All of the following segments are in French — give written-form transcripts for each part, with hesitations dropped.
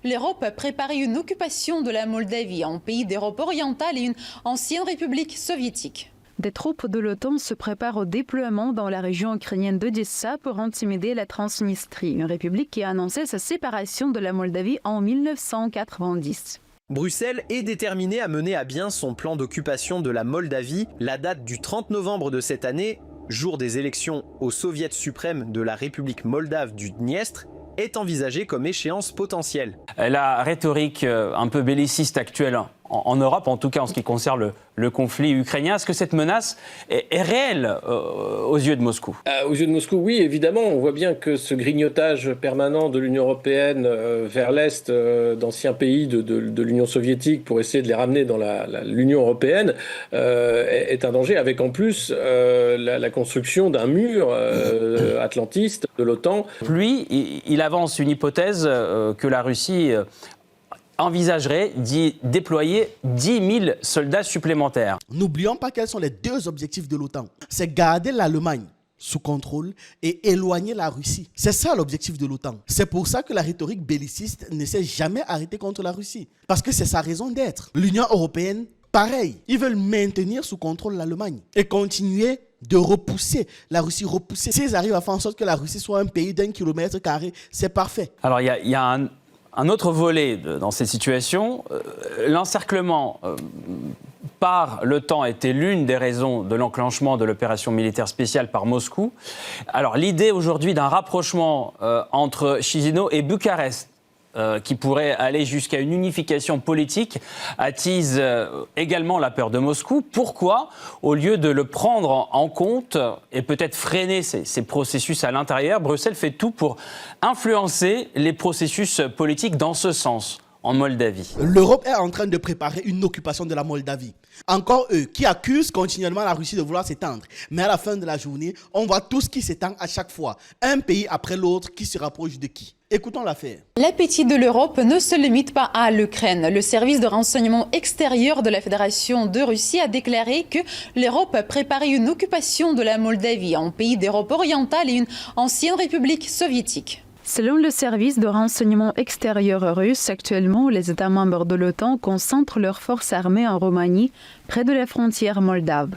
l'Europe préparait une occupation de la Moldavie, un pays d'Europe orientale et une ancienne république soviétique. Des troupes de l'OTAN se préparent au déploiement dans la région ukrainienne d'Odessa pour intimider la Transnistrie, une république qui a annoncé sa séparation de la Moldavie en 1990. Bruxelles est déterminée à mener à bien son plan d'occupation de la Moldavie. La date du 30 novembre de cette année, jour des élections au Soviet suprême de la République moldave du Dniestre, est envisagée comme échéance potentielle. La rhétorique un peu belliciste actuelle en Europe, en tout cas en ce qui concerne le conflit ukrainien, est-ce que cette menace est réelle aux yeux de Moscou ? Aux yeux de Moscou, oui, évidemment. On voit bien que ce grignotage permanent de l'Union européenne vers l'Est d'anciens pays de l'Union soviétique pour essayer de les ramener dans l'Union européenne est un danger, avec en plus la construction d'un mur atlantiste de l'OTAN. Lui, il avance une hypothèse que la Russie envisagerait d'y déployer 10 000 soldats supplémentaires. N'oublions pas quels sont les deux objectifs de l'OTAN. C'est garder l'Allemagne sous contrôle et éloigner la Russie. C'est ça l'objectif de l'OTAN. C'est pour ça que la rhétorique belliciste ne s'est jamais arrêtée contre la Russie. Parce que c'est sa raison d'être. L'Union européenne, pareil. Ils veulent maintenir sous contrôle l'Allemagne et continuer de repousser la Russie, repousser. S'ils arrivent à faire en sorte que la Russie soit un pays d'1 kilomètre carré, c'est parfait. Alors il y a un autre volet dans cette situation. L'encerclement par l'OTAN était l'une des raisons de l'enclenchement de l'opération militaire spéciale par Moscou. Alors l'idée aujourd'hui d'un rapprochement entre Chisinau et Bucarest, qui pourrait aller jusqu'à une unification politique, attise également la peur de Moscou. Pourquoi, au lieu de le prendre en compte et peut-être freiner ces processus à l'intérieur, Bruxelles fait tout pour influencer les processus politiques dans ce sens en Moldavie? L'Europe est en train de préparer une occupation de la Moldavie. Encore eux, qui accusent continuellement la Russie de vouloir s'étendre. Mais à la fin de la journée, on voit tout ce qui s'étend à chaque fois. Un pays après l'autre qui se rapproche de qui? Écoutons l'affaire. L'appétit de l'Europe ne se limite pas à l'Ukraine. Le service de renseignement extérieur de la Fédération de Russie a déclaré que l'Europe préparait une occupation de la Moldavie, un pays d'Europe orientale et une ancienne république soviétique. Selon le service de renseignement extérieur russe, actuellement, les États membres de l'OTAN concentrent leurs forces armées en Roumanie, près de la frontière moldave.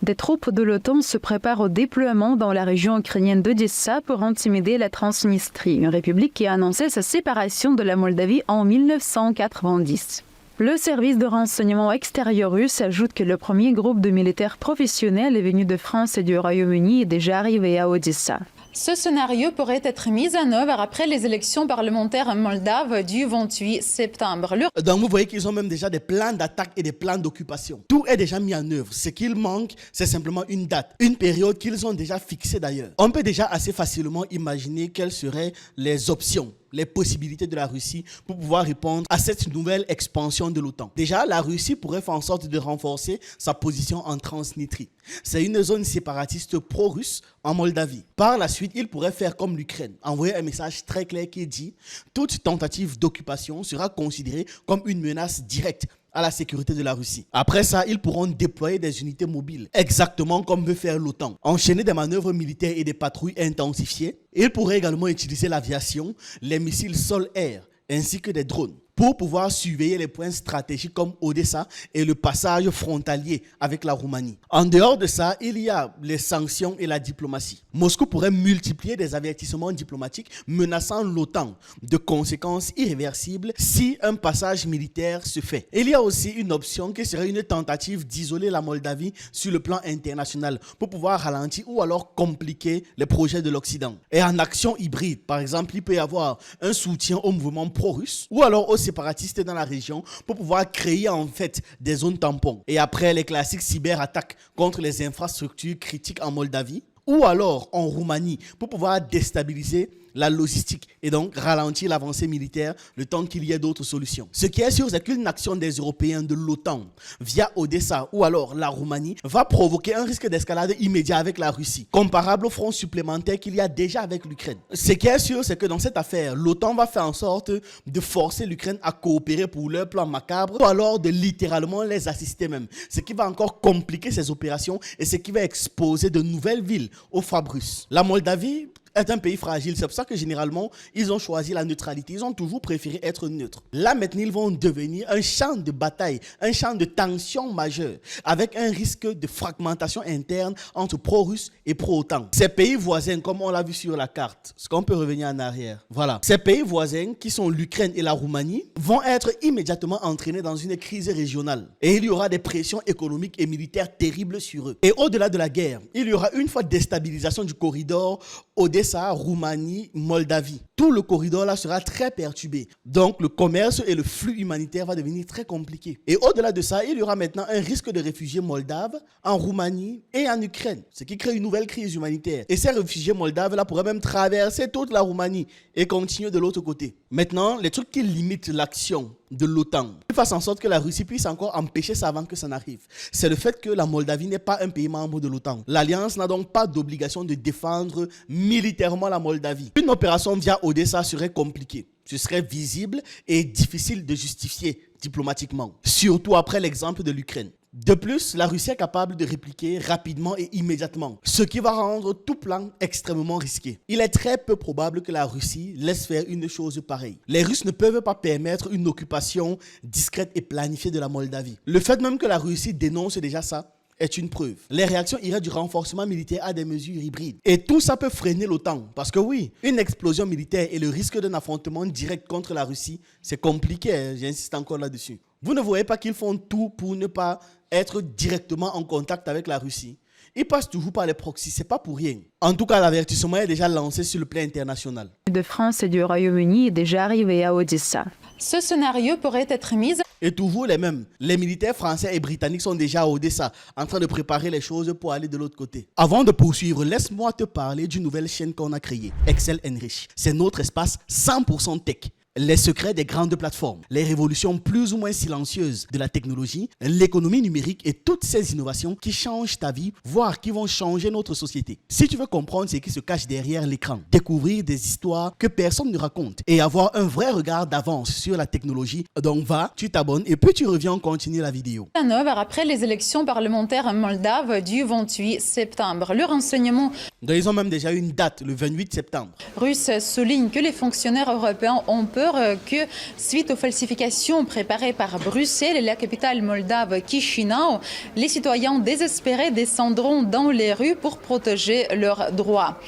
Des troupes de l'OTAN se préparent au déploiement dans la région ukrainienne d'Odessa pour intimider la Transnistrie, une république qui a annoncé sa séparation de la Moldavie en 1990. Le service de renseignement extérieur russe ajoute que le premier groupe de militaires professionnels est venu de France et du Royaume-Uni est déjà arrivé à Odessa. Ce scénario pourrait être mis en œuvre après les élections parlementaires moldaves du 28 septembre. Donc vous voyez qu'ils ont même déjà des plans d'attaque et des plans d'occupation. Tout est déjà mis en œuvre. Ce qu'il manque, c'est simplement une date, une période qu'ils ont déjà fixée d'ailleurs. On peut déjà assez facilement imaginer quelles seraient les options, les possibilités de la Russie pour pouvoir répondre à cette nouvelle expansion de l'OTAN. Déjà, la Russie pourrait faire en sorte de renforcer sa position en Transnistrie. C'est une zone séparatiste pro-russe en Moldavie. Par la suite, il pourrait faire comme l'Ukraine, envoyer un message très clair qui dit « Toute tentative d'occupation sera considérée comme une menace directe à la sécurité de la Russie. » Après ça, ils pourront déployer des unités mobiles, exactement comme veut faire l'OTAN. Enchaîner des manœuvres militaires et des patrouilles intensifiées. Ils pourraient également utiliser l'aviation, les missiles sol-air, ainsi que des drones, pour pouvoir surveiller les points stratégiques comme Odessa et le passage frontalier avec la Roumanie. En dehors de ça, il y a les sanctions et la diplomatie. Moscou pourrait multiplier des avertissements diplomatiques menaçant l'OTAN de conséquences irréversibles si un passage militaire se fait. Il y a aussi une option qui serait une tentative d'isoler la Moldavie sur le plan international pour pouvoir ralentir ou alors compliquer les projets de l'Occident. Et en action hybride, par exemple, il peut y avoir un soutien au mouvement pro-russe ou alors aux séparatistes dans la région pour pouvoir créer en fait des zones tampons. Et après les classiques cyberattaques contre les infrastructures critiques en Moldavie ou alors en Roumanie pour pouvoir déstabiliser la logistique et donc ralentir l'avancée militaire le temps qu'il y ait d'autres solutions. Ce qui est sûr, c'est qu'une action des Européens de l'OTAN via Odessa ou alors la Roumanie va provoquer un risque d'escalade immédiat avec la Russie, comparable au front supplémentaire qu'il y a déjà avec l'Ukraine. Ce qui est sûr, c'est que dans cette affaire, l'OTAN va faire en sorte de forcer l'Ukraine à coopérer pour leur plan macabre ou alors de littéralement les assister même. Ce qui va encore compliquer ces opérations et ce qui va exposer de nouvelles villes aux frappes russes. La Moldavie est un pays fragile. C'est pour ça que généralement, ils ont choisi la neutralité. Ils ont toujours préféré être neutres. Là, maintenant, ils vont devenir un champ de bataille, un champ de tension majeure, avec un risque de fragmentation interne entre pro-russes et pro-OTAN. Ces pays voisins, comme on l'a vu sur la carte, est-ce qu'on peut revenir en arrière? Voilà. Ces pays voisins, qui sont l'Ukraine et la Roumanie, vont être immédiatement entraînés dans une crise régionale. Et il y aura des pressions économiques et militaires terribles sur eux. Et au-delà de la guerre, il y aura une fois déstabilisation du corridor Odessa, Roumanie, Moldavie. Tout le corridor là sera très perturbé. Donc le commerce et le flux humanitaire va devenir très compliqué. Et au-delà de ça, il y aura maintenant un risque de réfugiés moldaves en Roumanie et en Ukraine, ce qui crée une nouvelle crise humanitaire. Et ces réfugiés moldaves là pourraient même traverser toute la Roumanie et continuer de l'autre côté. Maintenant, les trucs qui limitent l'action de l'OTAN, qui fassent en sorte que la Russie puisse encore empêcher ça avant que ça n'arrive, c'est le fait que la Moldavie n'est pas un pays membre de l'OTAN. L'Alliance n'a donc pas d'obligation de défendre militairement la Moldavie. Une opération via Odessa serait compliquée. Ce serait visible et difficile de justifier diplomatiquement, surtout après l'exemple de l'Ukraine. De plus, la Russie est capable de répliquer rapidement et immédiatement, ce qui va rendre tout plan extrêmement risqué. Il est très peu probable que la Russie laisse faire une chose pareille. Les Russes ne peuvent pas permettre une occupation discrète et planifiée de la Moldavie. Le fait même que la Russie dénonce déjà ça est une preuve. Les réactions iraient du renforcement militaire à des mesures hybrides. Et tout ça peut freiner l'OTAN. Parce que oui, une explosion militaire et le risque d'un affrontement direct contre la Russie, c'est compliqué, hein, j'insiste encore là-dessus. Vous ne voyez pas qu'ils font tout pour ne pas être directement en contact avec la Russie? Ils passent toujours par les proxys, c'est pas pour rien. En tout cas, l'avertissement est déjà lancé sur le plan international. De France et du Royaume-Uni est déjà arrivé à Odessa. Ce scénario pourrait être mis... Et toujours les mêmes. Les militaires français et britanniques sont déjà à Odessa, en train de préparer les choses pour aller de l'autre côté. Avant de poursuivre, laisse-moi te parler d'une nouvelle chaîne qu'on a créée, Excel Enrich. C'est notre espace 100% tech. Les secrets des grandes plateformes, les révolutions plus ou moins silencieuses de la technologie, l'économie numérique et toutes ces innovations qui changent ta vie, voire qui vont changer notre société. Si tu veux comprendre ce qui se cache derrière l'écran, découvrir des histoires que personne ne raconte et avoir un vrai regard d'avance sur la technologie, donc va, tu t'abonnes et puis tu reviens, on continue la vidéo. Après les élections parlementaires moldaves du 28 septembre, le renseignement Donc ils ont même déjà une date, le 28 septembre. russe souligne que les fonctionnaires européens ont peur que, suite aux falsifications préparées par Bruxelles et la capitale moldave Chisinau, les citoyens désespérés descendront dans les rues pour protéger leurs droits.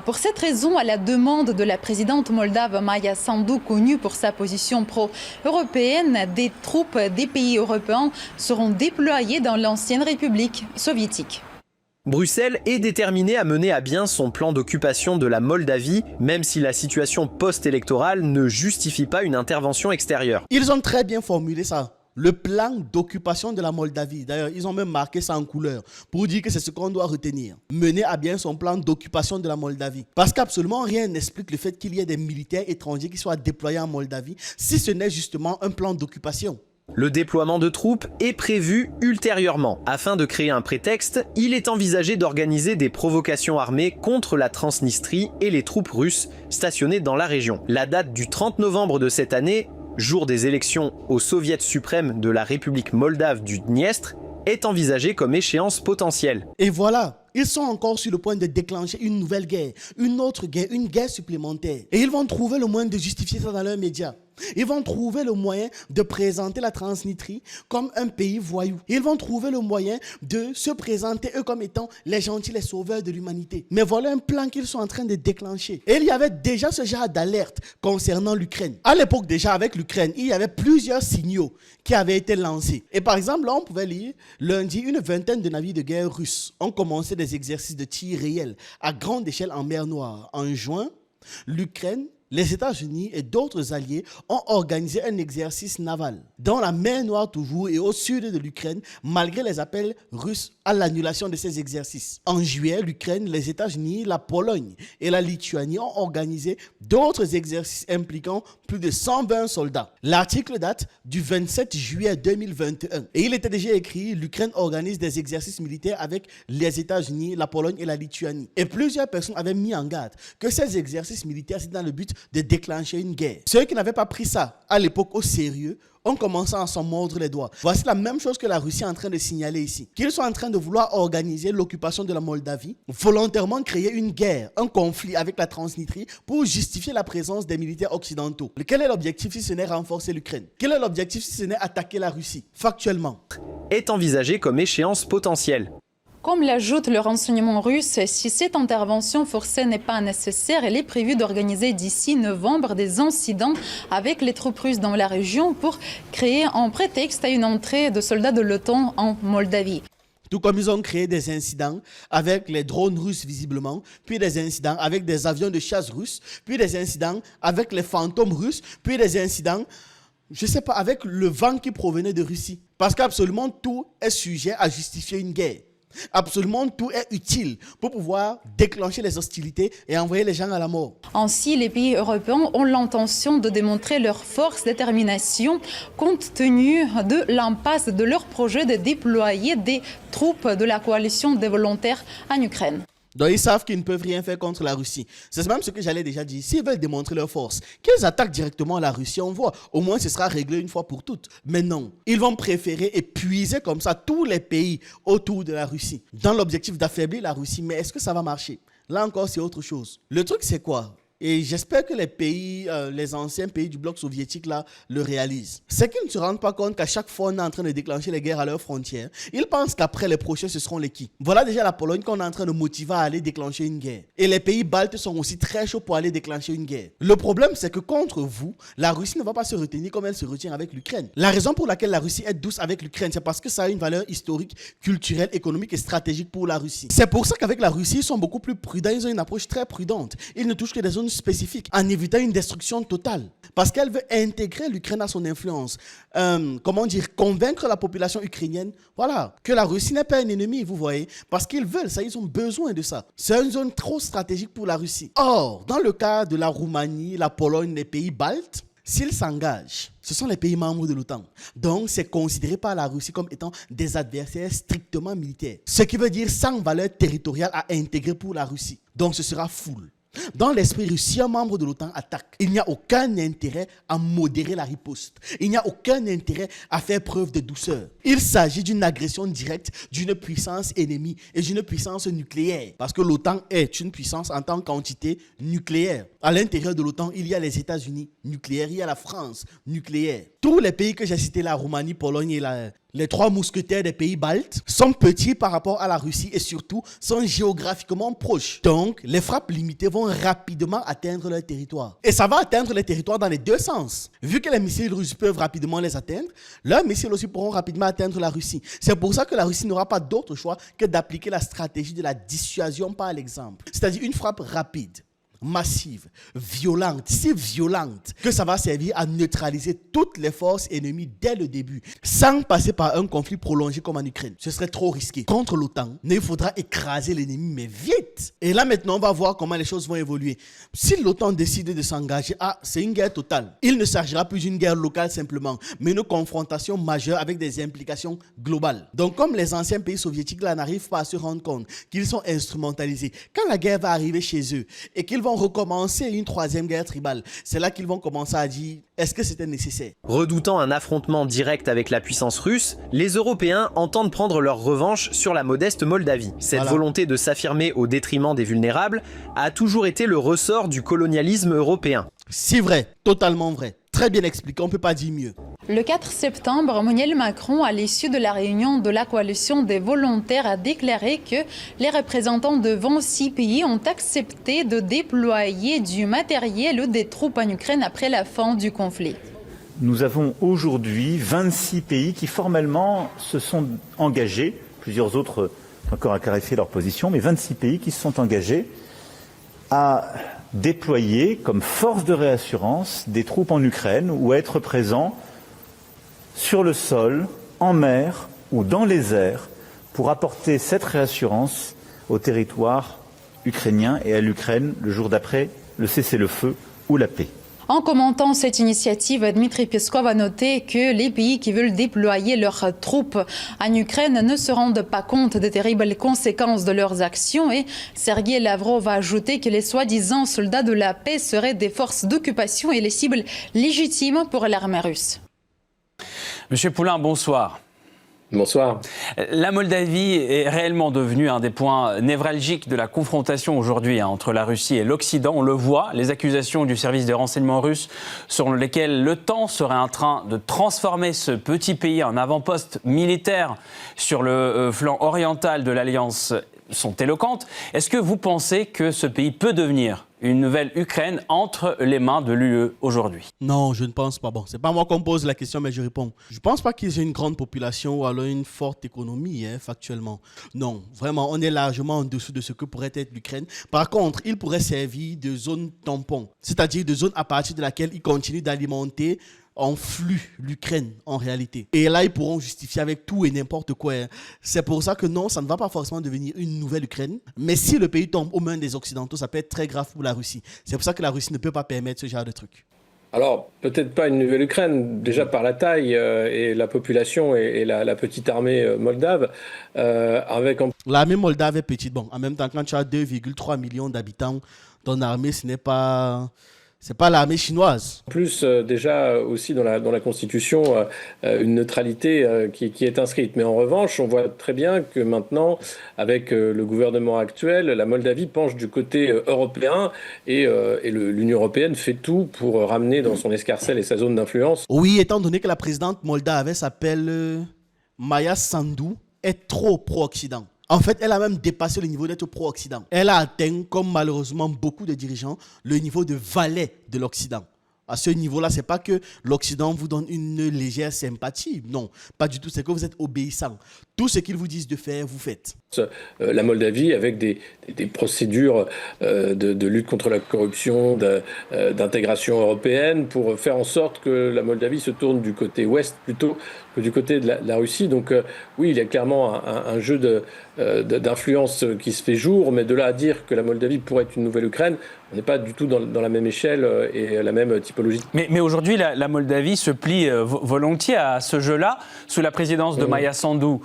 Pour cette raison, à la demande de la présidente moldave Maia Sandu, connue pour sa position pro-européenne, des troupes des pays européens seront déployées dans l'ancienne République soviétique. Bruxelles est déterminée à mener à bien son plan d'occupation de la Moldavie, même si la situation post-électorale ne justifie pas une intervention extérieure. Ils ont très bien formulé ça. Le plan d'occupation de la Moldavie. D'ailleurs, ils ont même marqué ça en couleur pour dire que c'est ce qu'on doit retenir. Mener à bien son plan d'occupation de la Moldavie. Parce qu'absolument rien n'explique le fait qu'il y ait des militaires étrangers qui soient déployés en Moldavie, si ce n'est justement un plan d'occupation. Le déploiement de troupes est prévu ultérieurement. Afin de créer un prétexte, il est envisagé d'organiser des provocations armées contre la Transnistrie et les troupes russes stationnées dans la région. La date du 30 novembre de cette année, jour des élections au Soviet suprême de la République moldave du Dniestre, est envisagée comme échéance potentielle. Et voilà, ils sont encore sur le point de déclencher une nouvelle guerre, une autre guerre, une guerre supplémentaire. Et ils vont trouver le moyen de justifier ça dans leurs médias. Ils vont trouver le moyen de présenter la Transnistrie comme un pays voyou. Ils vont trouver le moyen de se présenter eux comme étant les gentils, les sauveurs de l'humanité. Mais voilà un plan qu'ils sont en train de déclencher. Et il y avait déjà ce genre d'alerte concernant l'Ukraine. À l'époque déjà avec l'Ukraine, il y avait plusieurs signaux qui avaient été lancés. Et par exemple, là on pouvait lire lundi, une vingtaine de navires de guerre russes ont commencé des exercices de tir réels à grande échelle en mer Noire. En juin, l'Ukraine, les États-Unis et d'autres alliés ont organisé un exercice naval dans la mer Noire toujours et au sud de l'Ukraine, malgré les appels russes à l'annulation de ces exercices. En juillet, l'Ukraine, les États-Unis, la Pologne et la Lituanie ont organisé d'autres exercices impliquant plus de 120 soldats. L'article date du 27 juillet 2021 et il était déjà écrit: l'Ukraine organise des exercices militaires avec les États-Unis, la Pologne et la Lituanie. Et plusieurs personnes avaient mis en garde que ces exercices militaires, c'est dans le but de déclencher une guerre. Ceux qui n'avaient pas pris ça à l'époque au sérieux ont commencé à s'en mordre les doigts. Voici la même chose que la Russie est en train de signaler ici. Qu'ils sont en train de vouloir organiser l'occupation de la Moldavie, volontairement créer une guerre, un conflit avec la Transnistrie pour justifier la présence des militaires occidentaux. Quel est l'objectif si ce n'est renforcer l'Ukraine? Quel est l'objectif si ce n'est attaquer la Russie? Factuellement. Est envisagé comme échéance potentielle. Comme l'ajoute le renseignement russe, si cette intervention forcée n'est pas nécessaire, il est prévu d'organiser d'ici novembre des incidents avec les troupes russes dans la région pour créer un prétexte à une entrée de soldats de l'OTAN en Moldavie. Tout comme ils ont créé des incidents avec les drones russes visiblement, puis des incidents avec des avions de chasse russes, puis des incidents avec les fantômes russes, puis des incidents, je ne sais pas, avec le vent qui provenait de Russie. Parce qu'absolument tout est sujet à justifier une guerre. Absolument tout est utile pour pouvoir déclencher les hostilités et envoyer les gens à la mort. Ainsi, les pays européens ont l'intention de démontrer leur force, détermination, compte tenu de l'impasse de leur projet de déployer des troupes de la coalition des volontaires en Ukraine. Donc ils savent qu'ils ne peuvent rien faire contre la Russie. C'est même ce que j'allais déjà dire. S'ils veulent démontrer leur force, qu'ils attaquent directement la Russie, on voit. Au moins, ce sera réglé une fois pour toutes. Mais non, ils vont préférer épuiser comme ça tous les pays autour de la Russie, dans l'objectif d'affaiblir la Russie. Mais est-ce que ça va marcher? Là encore, c'est autre chose. Le truc, c'est quoi? Et j'espère que les pays, les anciens pays du bloc soviétique là, le réalisent. C'est qu'ils ne se rendent pas compte qu'à chaque fois on est en train de déclencher les guerres à leurs frontières, ils pensent qu'après les prochains ce seront les qui. Voilà déjà la Pologne qu'on est en train de motiver à aller déclencher une guerre. Et les pays baltes sont aussi très chauds pour aller déclencher une guerre. Le problème c'est que contre vous, la Russie ne va pas se retenir comme elle se retient avec l'Ukraine. La raison pour laquelle la Russie est douce avec l'Ukraine, c'est parce que ça a une valeur historique, culturelle, économique et stratégique pour la Russie. C'est pour ça qu'avec la Russie, ils sont beaucoup plus prudents, ils ont une approche très prudente. Ils ne touchent que des zones spécifiques en évitant une destruction totale parce qu'elle veut intégrer l'Ukraine à son influence, convaincre la population ukrainienne, voilà, que la Russie n'est pas un ennemi, vous voyez, parce qu'ils veulent ça, ils ont besoin de ça. C'est une zone trop stratégique pour la Russie. Or, dans le cas de la Roumanie, la Pologne, les pays baltes, s'ils s'engagent, ce sont les pays membres de l'OTAN. Donc, c'est considéré par la Russie comme étant des adversaires strictement militaires. Ce qui veut dire sans valeur territoriale à intégrer pour la Russie. Donc, ce sera full. Dans l'esprit russe, si un membre de l'OTAN attaque, il n'y a aucun intérêt à modérer la riposte. Il n'y a aucun intérêt à faire preuve de douceur. Il s'agit d'une agression directe d'une puissance ennemie et d'une puissance nucléaire. Parce que l'OTAN est une puissance en tant qu'entité nucléaire. À l'intérieur de l'OTAN, il y a les États-Unis nucléaires, il y a la France nucléaire. Tous les pays que j'ai cités, la Roumanie, Pologne et les trois mousquetaires des pays baltes, sont petits par rapport à la Russie et surtout sont géographiquement proches. Donc, les frappes limitées vont rapidement atteindre leur territoire. Et ça va atteindre les territoires dans les deux sens. Vu que les missiles russes peuvent rapidement les atteindre, leurs missiles aussi pourront rapidement atteindre la Russie. C'est pour ça que la Russie n'aura pas d'autre choix que d'appliquer la stratégie de la dissuasion par l'exemple. C'est-à-dire une frappe rapide, massive, violente, si violente que ça va servir à neutraliser toutes les forces ennemies dès le début, sans passer par un conflit prolongé comme en Ukraine. Ce serait trop risqué. Contre l'OTAN, il faudra écraser l'ennemi, mais vite. Et là maintenant, on va voir comment les choses vont évoluer. Si l'OTAN décide de s'engager, c'est une guerre totale. Il ne s'agira plus d'une guerre locale simplement, mais une confrontation majeure avec des implications globales. Donc comme les anciens pays soviétiques là n'arrivent pas à se rendre compte qu'ils sont instrumentalisés, quand la guerre va arriver chez eux et qu'ils vont recommencer une troisième guerre tribale, c'est là qu'ils vont commencer à dire est-ce que c'était nécessaire? Redoutant un affrontement direct avec la puissance russe, les Européens entendent prendre leur revanche sur la modeste Moldavie. Cette volonté de s'affirmer au détriment des vulnérables a toujours été le ressort du colonialisme européen. C'est vrai, totalement vrai. Très bien expliqué, on ne peut pas dire mieux. Le 4 septembre, Emmanuel Macron, à l'issue de la réunion de la coalition des volontaires, a déclaré que les représentants de 26 pays ont accepté de déployer du matériel ou des troupes en Ukraine après la fin du conflit. Nous avons aujourd'hui 26 pays qui formellement se sont engagés, plusieurs autres encore à clarifier leur position, mais 26 pays qui se sont engagés à déployer comme force de réassurance des troupes en Ukraine ou à être présents sur le sol, en mer ou dans les airs pour apporter cette réassurance au territoire ukrainien et à l'Ukraine le jour d'après le cessez-le-feu ou la paix. En commentant cette initiative, Dmitry Peskov a noté que les pays qui veulent déployer leurs troupes en Ukraine ne se rendent pas compte des terribles conséquences de leurs actions et Sergei Lavrov a ajouté que les soi-disant soldats de la paix seraient des forces d'occupation et les cibles légitimes pour l'armée russe. Monsieur Poulain, bonsoir. Bonsoir. La Moldavie est réellement devenue un des points névralgiques de la confrontation aujourd'hui entre la Russie et l'Occident. On le voit, les accusations du service de renseignement russe selon lesquelles l'OTAN serait en train de transformer ce petit pays en avant-poste militaire sur le flanc oriental de l'Alliance sont éloquentes. Est-ce que vous pensez que ce pays peut devenir une nouvelle Ukraine entre les mains de l'UE aujourd'hui? Non, je ne pense pas. Bon, c'est pas moi qu'on pose la question, mais je réponds. Je pense pas qu'ils aient une grande population ou alors une forte économie, factuellement. Non, vraiment, on est largement en dessous de ce que pourrait être l'Ukraine. Par contre, ils pourraient servir de zone tampon, c'est-à-dire de zone à partir de laquelle ils continuent d'alimenter en flux l'Ukraine en réalité. Et là, ils pourront justifier avec tout et n'importe quoi. C'est pour ça que non, ça ne va pas forcément devenir une nouvelle Ukraine. Mais si le pays tombe aux mains des Occidentaux, ça peut être très grave pour la Russie. C'est pour ça que la Russie ne peut pas permettre ce genre de truc. Alors, peut-être pas une nouvelle Ukraine, déjà par la taille et la population et la petite armée moldave. L'armée moldave est petite. Bon, en même temps, quand tu as 2,3 millions d'habitants, ton armée, ce n'est pas... C'est pas l'armée chinoise. En plus, déjà aussi dans la Constitution, une neutralité qui est inscrite. Mais en revanche, on voit très bien que maintenant, avec le gouvernement actuel, la Moldavie penche du côté européen et l'Union européenne fait tout pour ramener dans son escarcelle et sa zone d'influence. Oui, étant donné que la présidente moldave s'appelle Maya Sandu, est trop pro-Occident. En fait, elle a même dépassé le niveau d'être pro-Occident. Elle a atteint, comme malheureusement beaucoup de dirigeants, le niveau de valet de l'Occident. À ce niveau-là, c'est pas que l'Occident vous donne une légère sympathie. Non, pas du tout. C'est que vous êtes obéissant. Tout ce qu'ils vous disent de faire, vous faites. La Moldavie, avec des procédures de lutte contre la corruption, d'intégration européenne, pour faire en sorte que la Moldavie se tourne du côté ouest plutôt que du côté de la Russie. Donc oui, il y a clairement un jeu d'influence qui se fait jour, mais de là à dire que la Moldavie pourrait être une nouvelle Ukraine, on n'est pas du tout dans la même échelle et la même typologie. Mais aujourd'hui, la Moldavie se plie volontiers à ce jeu-là. Sous la présidence de Maya Sandu,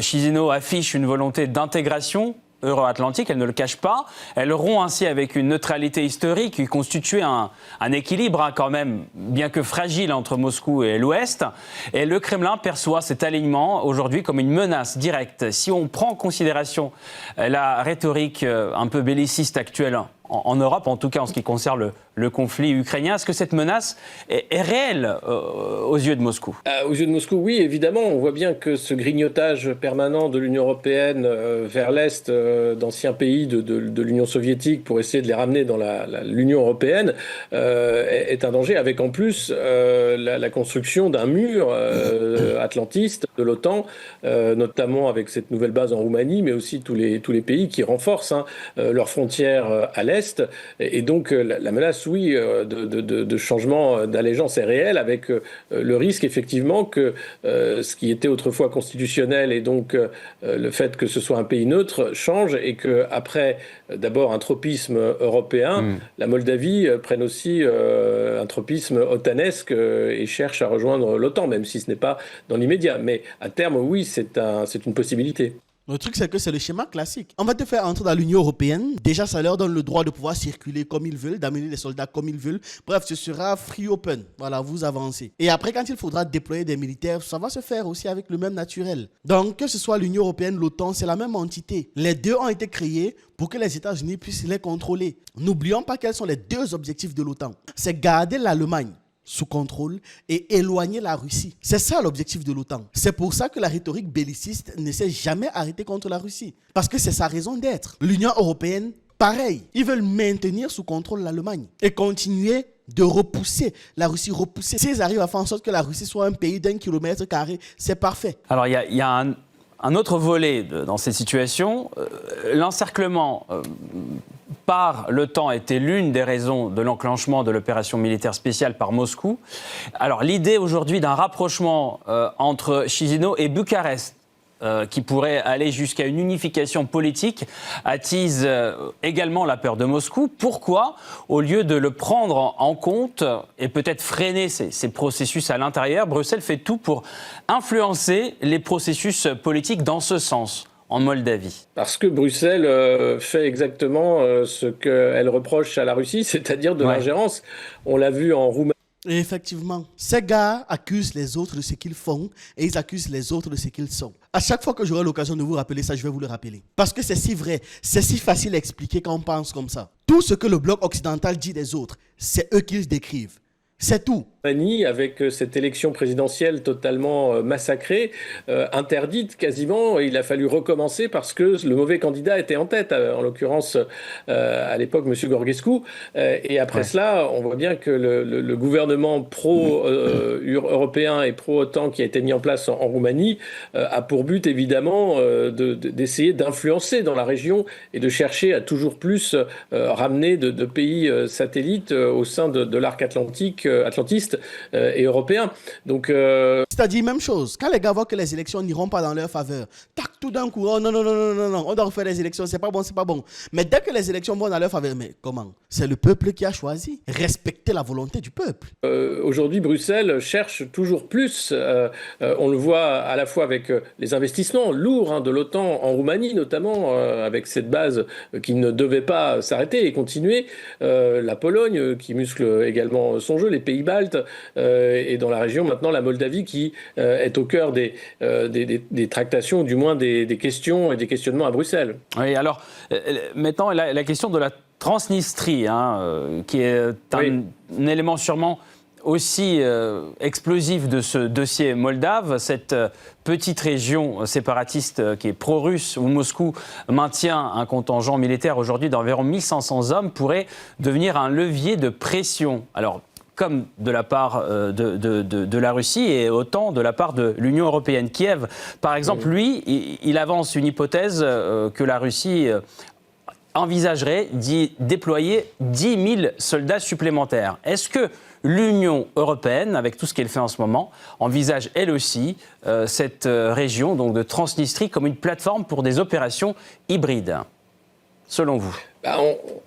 Chisinau affiche une volonté d'intégration euro-atlantique, elle ne le cache pas. Elle rompt ainsi avec une neutralité historique qui constituait un équilibre quand même, bien que fragile, entre Moscou et l'Ouest. Et le Kremlin perçoit cet alignement aujourd'hui comme une menace directe. Si on prend en considération la rhétorique un peu belliciste actuelle en Europe, en tout cas en ce qui concerne le conflit ukrainien, est-ce que cette menace est réelle aux yeux de Moscou? Aux yeux de Moscou, oui, évidemment. On voit bien que ce grignotage permanent de l'Union européenne vers l'Est d'anciens pays de l'Union soviétique pour essayer de les ramener dans l'Union européenne est un danger, avec en plus la construction d'un mur atlantiste de l'OTAN, notamment avec cette nouvelle base en Roumanie, mais aussi tous les pays qui renforcent leurs frontières à l'Est. Et donc la menace, oui, de changement d'allégeance est réelle, avec le risque effectivement que ce qui était autrefois constitutionnel et donc le fait que ce soit un pays neutre change et qu'après d'abord un tropisme européen, la Moldavie prenne aussi un tropisme otanesque et cherche à rejoindre l'OTAN, même si ce n'est pas dans l'immédiat. Mais à terme, oui, c'est une possibilité. Le truc, c'est que c'est le schéma classique. On va te faire entrer dans l'Union européenne. Déjà, ça leur donne le droit de pouvoir circuler comme ils veulent, d'amener les soldats comme ils veulent. Bref, ce sera free open. Voilà, vous avancez. Et après, quand il faudra déployer des militaires, ça va se faire aussi avec le même naturel. Donc, que ce soit l'Union européenne, l'OTAN, c'est la même entité. Les deux ont été créés pour que les États-Unis puissent les contrôler. N'oublions pas quels sont les deux objectifs de l'OTAN. C'est garder l'Allemagne sous contrôle et éloigner la Russie. C'est ça l'objectif de l'OTAN. C'est pour ça que la rhétorique belliciste ne s'est jamais arrêtée contre la Russie. Parce que c'est sa raison d'être. L'Union européenne, pareil. Ils veulent maintenir sous contrôle l'Allemagne et continuer de repousser la Russie, repousser. S'ils arrivent à faire en sorte que la Russie soit un pays d'1 kilomètre carré, c'est parfait. Alors il y a un autre volet dans cette situation. L'encerclement par l'OTAN était l'une des raisons de l'enclenchement de l'opération militaire spéciale par Moscou. Alors l'idée aujourd'hui d'un rapprochement entre Chisinau et Bucarest qui pourrait aller jusqu'à une unification politique, attise également la peur de Moscou. Pourquoi, au lieu de le prendre en compte et peut-être freiner ces processus à l'intérieur, Bruxelles fait tout pour influencer les processus politiques dans ce sens en Moldavie? Parce que Bruxelles fait exactement ce qu'elle reproche à la Russie, c'est-à-dire de l'ingérence. On l'a vu en Roumanie. Et effectivement, ces gars accusent les autres de ce qu'ils font et ils accusent les autres de ce qu'ils sont. À chaque fois que j'aurai l'occasion de vous rappeler ça, je vais vous le rappeler. Parce que c'est si vrai, c'est si facile à expliquer quand on pense comme ça. Tout ce que le bloc occidental dit des autres, c'est eux qui le décrivent. C'est tout. Avec cette élection présidentielle totalement massacrée, interdite quasiment, il a fallu recommencer parce que le mauvais candidat était en tête, en l'occurrence à l'époque M. Gorgescu. Et après cela, on voit bien que le gouvernement pro-européen et pro-OTAN qui a été mis en place en Roumanie a pour but évidemment d'essayer d'influencer dans la région et de chercher à toujours plus ramener de pays satellites au sein de l'arc atlantiste et européen. Donc, c'est-à-dire même chose. Quand les gars voient que les élections n'iront pas dans leur faveur, tac, tout d'un coup, oh non, on doit refaire les élections, c'est pas bon. Mais dès que les élections vont dans leur faveur, mais comment? C'est le peuple qui a choisi. Respecter la volonté du peuple. Aujourd'hui, Bruxelles cherche toujours plus. On le voit à la fois avec les investissements lourds de l'OTAN en Roumanie, notamment avec cette base qui ne devait pas s'arrêter et continuer. La Pologne qui muscle également son jeu, les pays baltes, et dans la région maintenant la Moldavie qui est au cœur des tractations, du moins des questions et des questionnements à Bruxelles. Oui, alors maintenant la question de la Transnistrie, qui est un élément sûrement aussi explosif de ce dossier moldave, cette petite région séparatiste qui est pro-russe, où Moscou maintient un contingent militaire aujourd'hui d'environ 1500 hommes, pourrait devenir un levier de pression. Alors, comme de la part de la Russie et autant de la part de l'Union européenne. Kiev, par exemple, lui, il avance une hypothèse que la Russie envisagerait d'y déployer 10 000 soldats supplémentaires. Est-ce que l'Union européenne, avec tout ce qu'elle fait en ce moment, envisage elle aussi cette région donc de Transnistrie comme une plateforme pour des opérations hybrides, selon vous?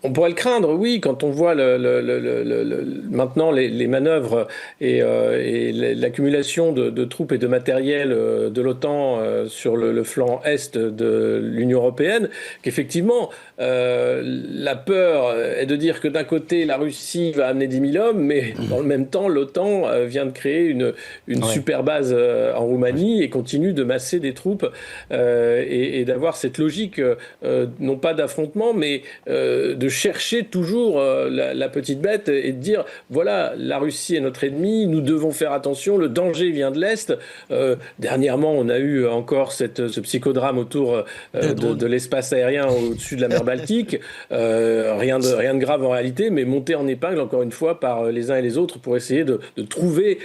On pourrait le craindre, oui, quand on voit maintenant les manœuvres et l'accumulation de troupes et de matériel de l'OTAN sur le flanc est de l'Union européenne, qu'effectivement, la peur est de dire que d'un côté, la Russie va amener 10 000 hommes, mais dans le même temps, l'OTAN vient de créer une super base en Roumanie et continue de masser des troupes et d'avoir cette logique, non pas d'affrontement, mais de chercher toujours la petite bête et de dire voilà, la Russie est notre ennemi, nous devons faire attention, le danger vient de l'Est. Dernièrement, on a eu encore ce psychodrame autour de l'espace aérien au-dessus de la mer Baltique. Rien de grave en réalité, mais monté en épingle, encore une fois, par les uns et les autres pour essayer de trouver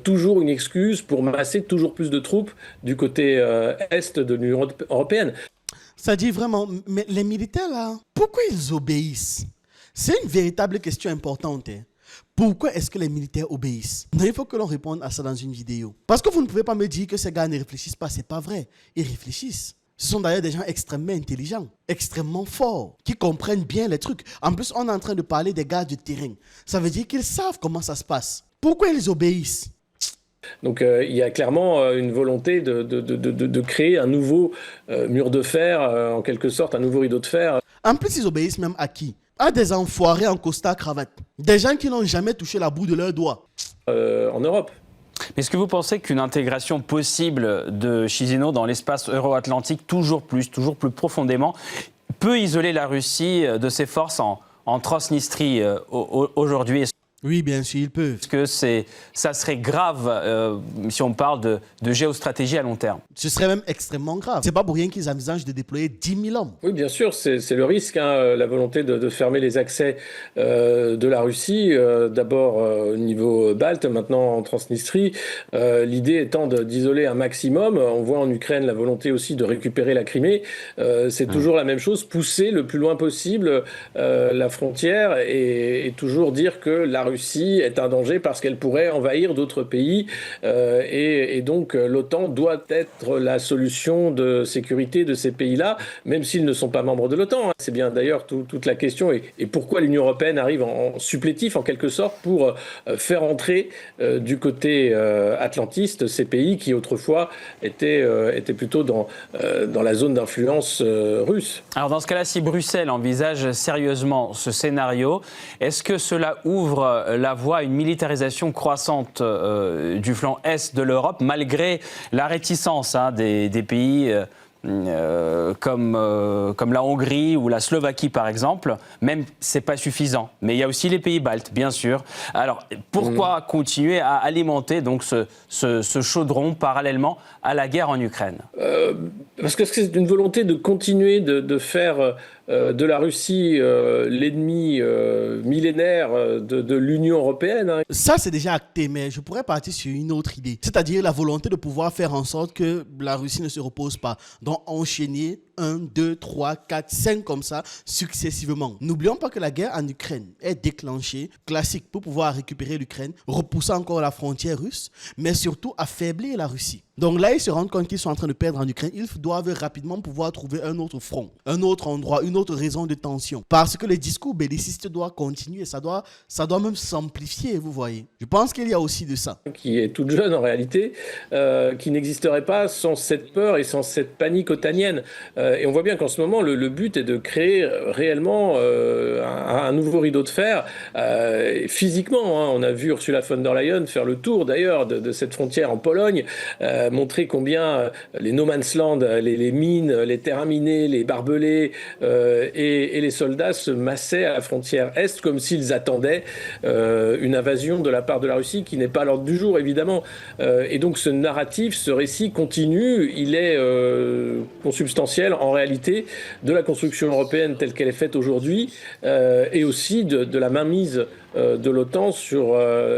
toujours une excuse pour masser toujours plus de troupes du côté est de l'Union européenne. Ça dit vraiment, mais les militaires là, pourquoi ils obéissent? C'est une véritable question importante. Pourquoi est-ce que les militaires obéissent? Il faut que l'on réponde à ça dans une vidéo. Parce que vous ne pouvez pas me dire que ces gars ne réfléchissent pas, c'est pas vrai. Ils réfléchissent. Ce sont d'ailleurs des gens extrêmement intelligents, extrêmement forts, qui comprennent bien les trucs. En plus, on est en train de parler des gars du terrain. Ça veut dire qu'ils savent comment ça se passe. Pourquoi ils obéissent? Donc il y a clairement une volonté de créer un nouveau mur de fer, en quelque sorte, un nouveau rideau de fer. En plus, ils obéissent même à qui? À des enfoirés en costard cravate. Des gens qui n'ont jamais touché la bout de leurs doigts. En Europe. Mais est-ce que vous pensez qu'une intégration possible de Chisinau dans l'espace euro-atlantique toujours plus profondément peut isoler la Russie de ses forces en Transnistrie aujourd'hui? Oui, bien sûr, ils peuvent. Est-ce que ça serait grave si on parle de géostratégie à long terme? Ce serait même extrêmement grave. C'est pas pour rien qu'ils envisagent de déployer 10 000 hommes. Oui, bien sûr, c'est le risque, la volonté de fermer les accès de la Russie, d'abord au niveau balte, maintenant en Transnistrie. L'idée étant d'isoler un maximum. On voit en Ukraine la volonté aussi de récupérer la Crimée. C'est toujours la même chose, pousser le plus loin possible la frontière et toujours dire que la Russie Russie est un danger parce qu'elle pourrait envahir d'autres pays et donc l'OTAN doit être la solution de sécurité de ces pays-là, même s'ils ne sont pas membres de l'OTAN. C'est bien d'ailleurs toute la question et pourquoi l'Union européenne arrive en supplétif en quelque sorte pour faire entrer du côté atlantiste ces pays qui autrefois étaient plutôt dans la zone d'influence russe. Alors dans ce cas-là, si Bruxelles envisage sérieusement ce scénario, est-ce que cela ouvre la voie à une militarisation croissante du flanc est de l'Europe, malgré la réticence des pays comme la Hongrie ou la Slovaquie par exemple? Même c'est pas suffisant, mais il y a aussi les pays baltes, bien sûr. Alors pourquoi continuer à alimenter donc ce chaudron parallèlement à la guerre en Ukraine? Parce que c'est une volonté de continuer de faire de la Russie l'ennemi millénaire de l'Union européenne. Hein. Ça, c'est déjà acté, mais je pourrais partir sur une autre idée. C'est-à-dire la volonté de pouvoir faire en sorte que la Russie ne se repose pas. Donc, enchaîner 1, 2, 3, 4, 5 comme ça, successivement. N'oublions pas que la guerre en Ukraine est déclenchée, classique, pour pouvoir récupérer l'Ukraine, repousser encore la frontière russe, mais surtout affaiblir la Russie. Donc là, ils se rendent compte qu'ils sont en train de perdre en Ukraine. Ils doivent rapidement pouvoir trouver un autre front, un autre endroit, une autre raison de tension. Parce que le discours belliciste doit continuer, ça doit même s'amplifier, vous voyez. Je pense qu'il y a aussi de ça. Qui est toute jeune en réalité, qui n'existerait pas sans cette peur et sans cette panique otanienne. Et on voit bien qu'en ce moment, le but est de créer réellement un nouveau rideau de fer. Physiquement, hein, on a vu Ursula von der Leyen faire le tour d'ailleurs de cette frontière en Pologne, montrer combien les no man's land, les mines, les terrains minés, les barbelés et les soldats se massaient à la frontière Est comme s'ils attendaient une invasion de la part de la Russie qui n'est pas à l'ordre du jour évidemment. Et donc ce narratif, ce récit continue, il est consubstantiel en réalité de la construction européenne telle qu'elle est faite aujourd'hui et aussi de la mainmise de l'OTAN sur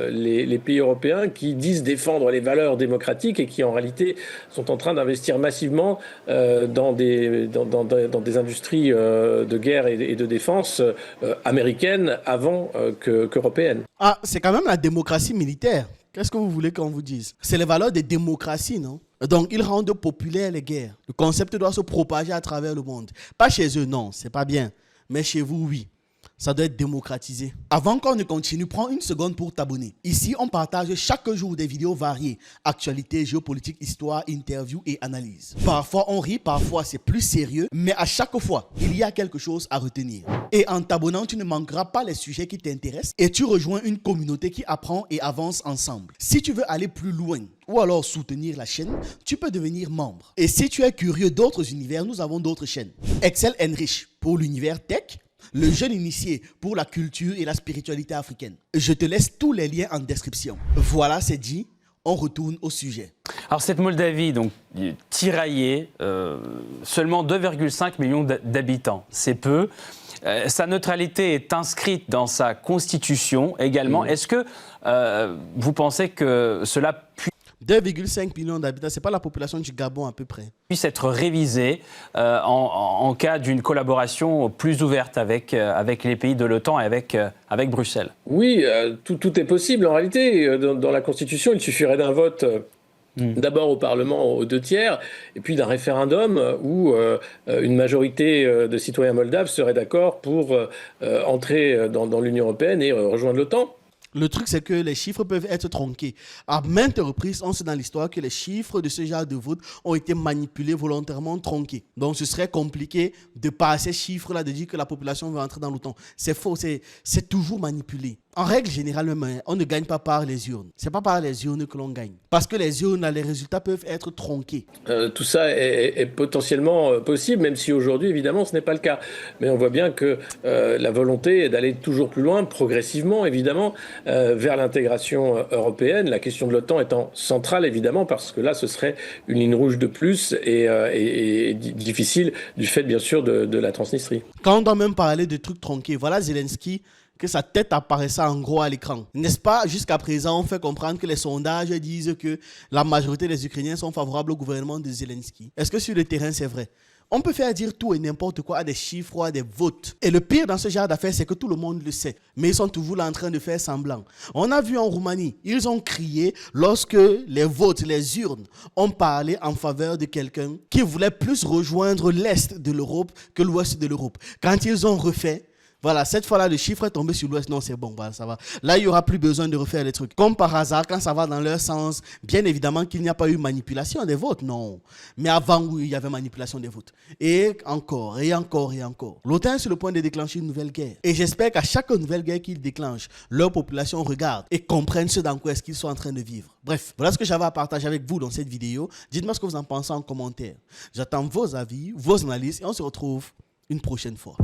les pays européens qui disent défendre les valeurs démocratiques et qui en réalité sont en train d'investir massivement dans des industries de guerre et de défense américaines avant qu'européennes. Ah, c'est quand même la démocratie militaire. Qu'est-ce que vous voulez qu'on vous dise? C'est les valeurs des démocraties, non? Donc, ils rendent populaires les guerres. Le concept doit se propager à travers le monde. Pas chez eux, non, c'est pas bien. Mais chez vous, oui. Ça doit être démocratisé. Avant qu'on ne continue, prends une seconde pour t'abonner. Ici, on partage chaque jour des vidéos variées. Actualité, géopolitique, histoire, interviews et analyses. Parfois, on rit, parfois, c'est plus sérieux. Mais à chaque fois, il y a quelque chose à retenir. Et en t'abonnant, tu ne manqueras pas les sujets qui t'intéressent. Et tu rejoins une communauté qui apprend et avance ensemble. Si tu veux aller plus loin, ou alors soutenir la chaîne, tu peux devenir membre. Et si tu es curieux d'autres univers, nous avons d'autres chaînes. Excel Enrich pour l'univers tech. Le jeune initié pour la culture et la spiritualité africaine. Je te laisse tous les liens en description. Voilà, c'est dit. On retourne au sujet. Alors cette Moldavie, donc tiraillée, seulement 2,5 millions d'habitants, c'est peu. Sa neutralité est inscrite dans sa constitution également. Est-ce que vous pensez que cela 2,5 millions d'habitants, ce n'est pas la population du Gabon à peu près. Puisse être révisé en cas d'une collaboration plus ouverte avec les pays de l'OTAN et avec Bruxelles? Oui, tout est possible en réalité. Dans la Constitution, il suffirait d'un vote d'abord au Parlement aux 2 tiers, et puis d'un référendum où une majorité de citoyens moldaves seraient d'accord pour entrer dans l'Union européenne et rejoindre l'OTAN. Le truc, c'est que les chiffres peuvent être tronqués. À maintes reprises, on sait dans l'histoire que les chiffres de ce genre de vote ont été manipulés, volontairement tronqués. Donc, ce serait compliqué de par ces chiffres-là, de dire que la population veut entrer dans l'OTAN. C'est faux, c'est toujours manipulé. En règle générale, même, on ne gagne pas par les urnes. C'est pas par les urnes que l'on gagne. Parce que les urnes, les résultats peuvent être tronqués. Tout ça est potentiellement possible, même si aujourd'hui, évidemment, ce n'est pas le cas. Mais on voit bien que la volonté est d'aller toujours plus loin, progressivement, évidemment, vers l'intégration européenne. La question de l'OTAN étant centrale, évidemment, parce que là, ce serait une ligne rouge de plus et difficile du fait, bien sûr, de la Transnistrie. Quand on doit même parler de trucs tronqués, voilà Zelensky, que sa tête apparaissait en gros à l'écran. N'est-ce pas, jusqu'à présent, on fait comprendre que les sondages disent que la majorité des Ukrainiens sont favorables au gouvernement de Zelensky. Est-ce que sur le terrain, c'est vrai? On peut faire dire tout et n'importe quoi à des chiffres ou à des votes. Et le pire dans ce genre d'affaires, c'est que tout le monde le sait. Mais ils sont toujours là en train de faire semblant. On a vu en Roumanie, ils ont crié lorsque les votes, les urnes ont parlé en faveur de quelqu'un qui voulait plus rejoindre l'Est de l'Europe que l'Ouest de l'Europe. Quand ils ont refait, voilà, cette fois-là, le chiffre est tombé sur l'Ouest. Non, c'est bon, voilà, ça va. Là, il n'y aura plus besoin de refaire les trucs. Comme par hasard, quand ça va dans leur sens, bien évidemment qu'il n'y a pas eu manipulation des votes, non. Mais avant, oui, il y avait manipulation des votes. Et encore, et encore, et encore. L'OTAN est sur le point de déclencher une nouvelle guerre. Et j'espère qu'à chaque nouvelle guerre qu'ils déclenchent, leur population regarde et comprenne ce dans quoi est-ce qu'ils sont en train de vivre. Bref, voilà ce que j'avais à partager avec vous dans cette vidéo. Dites-moi ce que vous en pensez en commentaire. J'attends vos avis, vos analyses et on se retrouve une prochaine fois.